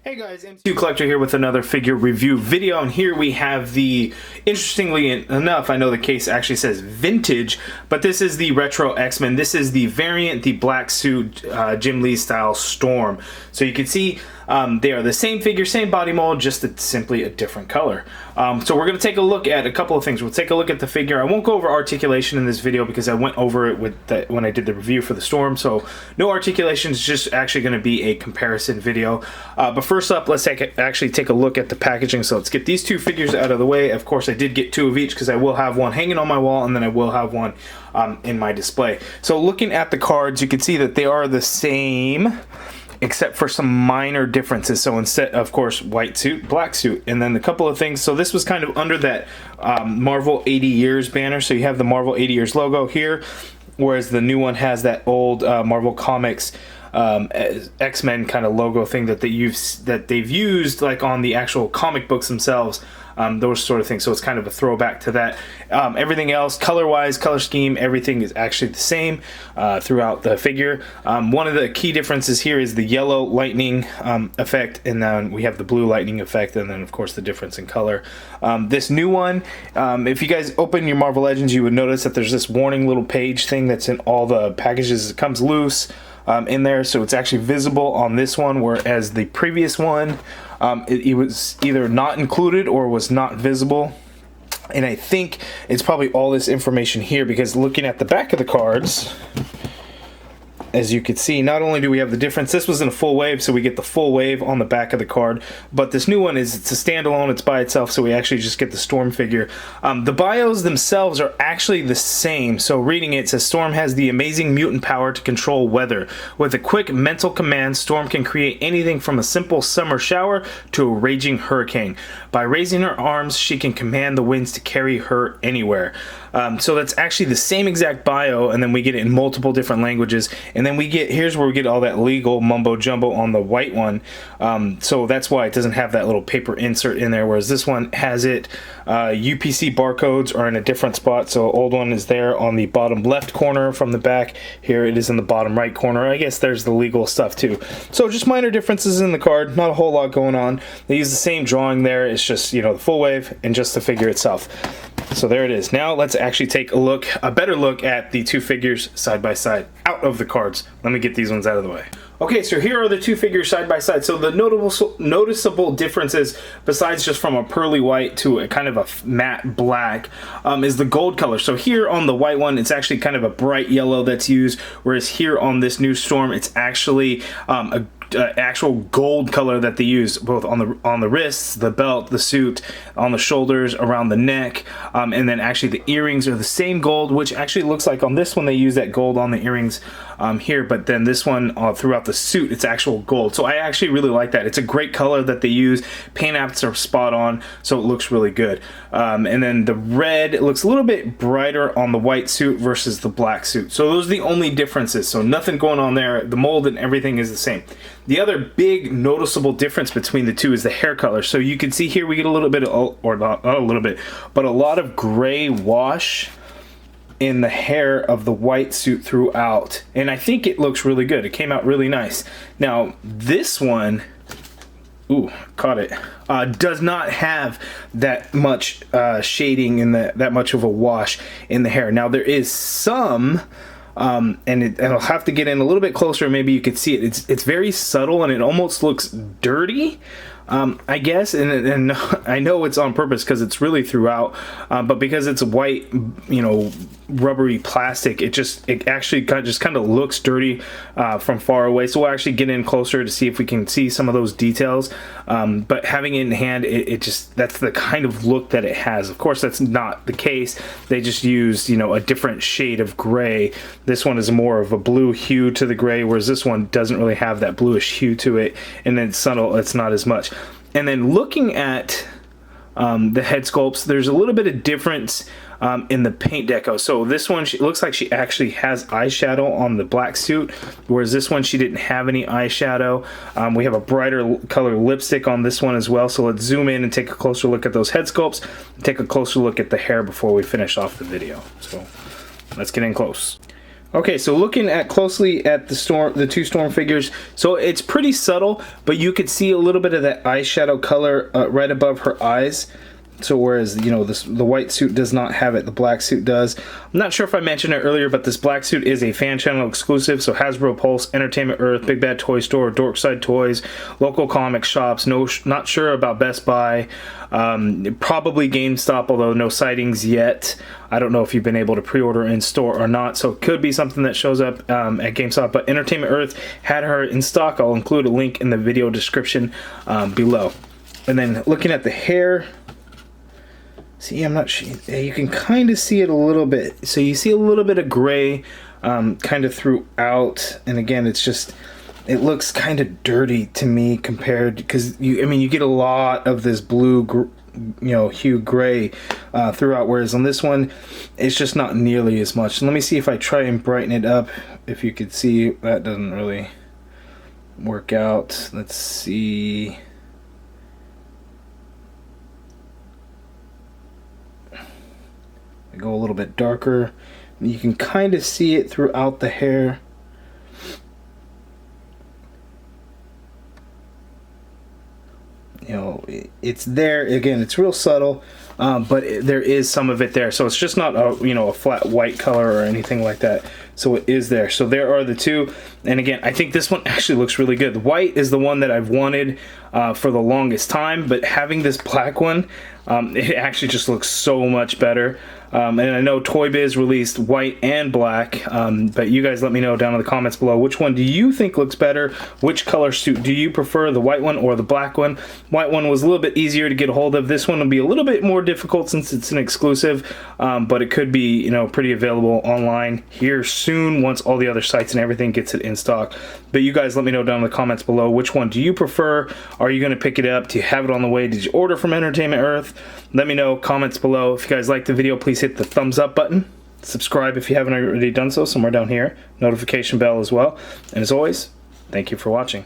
Hey guys, MCU Collector here with another figure review video, and here we have the, interestingly enough, I know the case actually says vintage, but this is the retro X-Men. This is the variant, the black suit, Jim Lee style Storm. So you can see they are the same figure, same body mold, just simply a different color. So we're going to take a look at a couple of things. We'll take a look at the figure. I won't go over articulation in this video because I went over it with when I did the review for the Storm, so no articulation. Is just actually going to be a comparison video. But first up, let's actually take a look at the packaging. So let's get these two figures out of the way. Of course, I did get two of each because I will have one hanging on my wall, and then I will have one in my display. So looking at the cards, you can see that they are the same, except for some minor differences. So instead, of course, white suit, black suit, and then a couple of things. So this was kind of under that Marvel 80 years banner. So you have the Marvel 80 years logo here, whereas the new one has that old Marvel Comics X-Men kind of logo thing that they've used like on the actual comic books themselves. Those sort of things. So it's kind of a throwback to that. Everything else, color-wise, color scheme, everything is actually the same throughout the figure. One of the key differences here is the yellow lightning effect, and then we have the blue lightning effect, and then of course the difference in color. This new one, if you guys open your Marvel Legends, you would notice that there's this warning little page thing that's in all the packages. It comes loose in there, so it's actually visible on this one, whereas the previous one, it was either not included or was not visible. And I think it's probably all this information here, because looking at the back of the cards, as you can see, not only do we have the difference, this was in a full wave, so we get the full wave on the back of the card, but this new one it's a standalone, it's by itself, so we actually just get the Storm figure. The bios themselves are actually the same. So reading it says, Storm has the amazing mutant power to control weather. With a quick mental command, Storm can create anything from a simple summer shower to a raging hurricane. By raising her arms, she can command the winds to carry her anywhere. So that's actually the same exact bio, and then we get it in multiple different languages. And then we get, here's where we get all that legal mumbo jumbo on the white one. So that's why it doesn't have that little paper insert in there, whereas this one has it. UPC barcodes are in a different spot. So old one is there on the bottom left corner from the back. Here it is in the bottom right corner. I guess there's the legal stuff too. So just minor differences in the card, not a whole lot going on. They use the same drawing there. It's just, you know, the full wave and just the figure itself. So there it is. Now let's actually take a better look at the two figures side by side out of the cards. Let me get these ones out of the way. Okay, so here are the two figures side by side. So the noticeable differences, besides just from a pearly white to a kind of a matte black, is the gold color. So here on the white one, it's actually kind of a bright yellow that's used, whereas here on this new Storm, it's actually actual gold color that they use both on the wrists, the belt, the suit, on the shoulders, around the neck, and then actually the earrings are the same gold, which actually looks like on this one they use that gold on the earrings here, but then this one throughout the suit it's actual gold. So I actually really like that. It's a great color that they use. Paint apps are spot on, so it looks really good. And then the red, it looks a little bit brighter on the white suit versus the black suit. So those are the only differences. So nothing going on there. The mold and everything is the same. The other big noticeable difference between the two is the hair color. So you can see here we get a little bit of, or not a little bit, but a lot of gray wash in the hair of the white suit throughout. And I think it looks really good. It came out really nice. Now this one, ooh, caught it, does not have that much shading in that much of a wash in the hair. Now there is some, and I'll have to get in a little bit closer, maybe you could see it. It's very subtle and it almost looks dirty, I guess, and I know it's on purpose because it's really throughout, but because it's white, you know, rubbery plastic, it actually kind of looks dirty from far away. So we'll actually get in closer to see if we can see some of those details, but having it in hand, that's the kind of look that it has. Of course that's not the case. They just used, you know, a different shade of gray. This one is more of a blue hue to the gray, whereas this one doesn't really have that bluish hue to it, and then it's subtle, it's not as much. And then looking at the head sculpts, there's a little bit of difference in the paint deco. So this one, it looks like she actually has eyeshadow on the black suit, whereas this one she didn't have any eyeshadow. We have a brighter color lipstick on this one as well. So let's zoom in and take a closer look at those head sculpts, take a closer look at the hair before we finish off the video. So let's get in close. Okay, so looking at closely at the two Storm figures, so it's pretty subtle, but you could see a little bit of that eyeshadow color right above her eyes. So whereas, you know, the white suit does not have it, the black suit does. I'm not sure if I mentioned it earlier, but this black suit is a fan channel exclusive. So Hasbro Pulse, Entertainment Earth, Big Bad Toy Store, Dorkside Toys, local comic shops. Not sure about Best Buy, probably GameStop, although no sightings yet. I don't know if you've been able to pre-order in store or not, so it could be something that shows up at GameStop. But Entertainment Earth had her in stock. I'll include a link in the video description below. And then looking at the hair. See, I'm not sure. You can kind of see it a little bit. So you see a little bit of gray kind of throughout. And again, it's just, it looks kind of dirty to me compared, because you get a lot of this blue, hue gray throughout. Whereas on this one, it's just not nearly as much. Let me see if I try and brighten it up. If you could see, that doesn't really work out. Let's see. Go a little bit darker. You can kind of see it throughout the hair. You know, it's there. Again, it's real subtle, but there is some of it there. So it's just not a flat white color or anything like that. So it is there. So there are the two. And again, I think this one actually looks really good. The white is the one that I've wanted for the longest time, but having this black one, it actually just looks so much better. And I know Toy Biz released white and black, but you guys let me know down in the comments below, which one do you think looks better? Which color suit do you prefer, the white one or the black one? White one was a little bit easier to get a hold of. This one will be a little bit more difficult since it's an exclusive, but it could be, pretty available online here soon once all the other sites and everything gets it in stock. But you guys let me know down in the comments below, which one do you prefer? Are you going to pick it up? Do you have it on the way? Did you order from Entertainment Earth? Let me know, comments below. If you guys like the video, please hit the thumbs up button. Subscribe if you haven't already done so, somewhere down here. Notification bell as well. And as always, thank you for watching.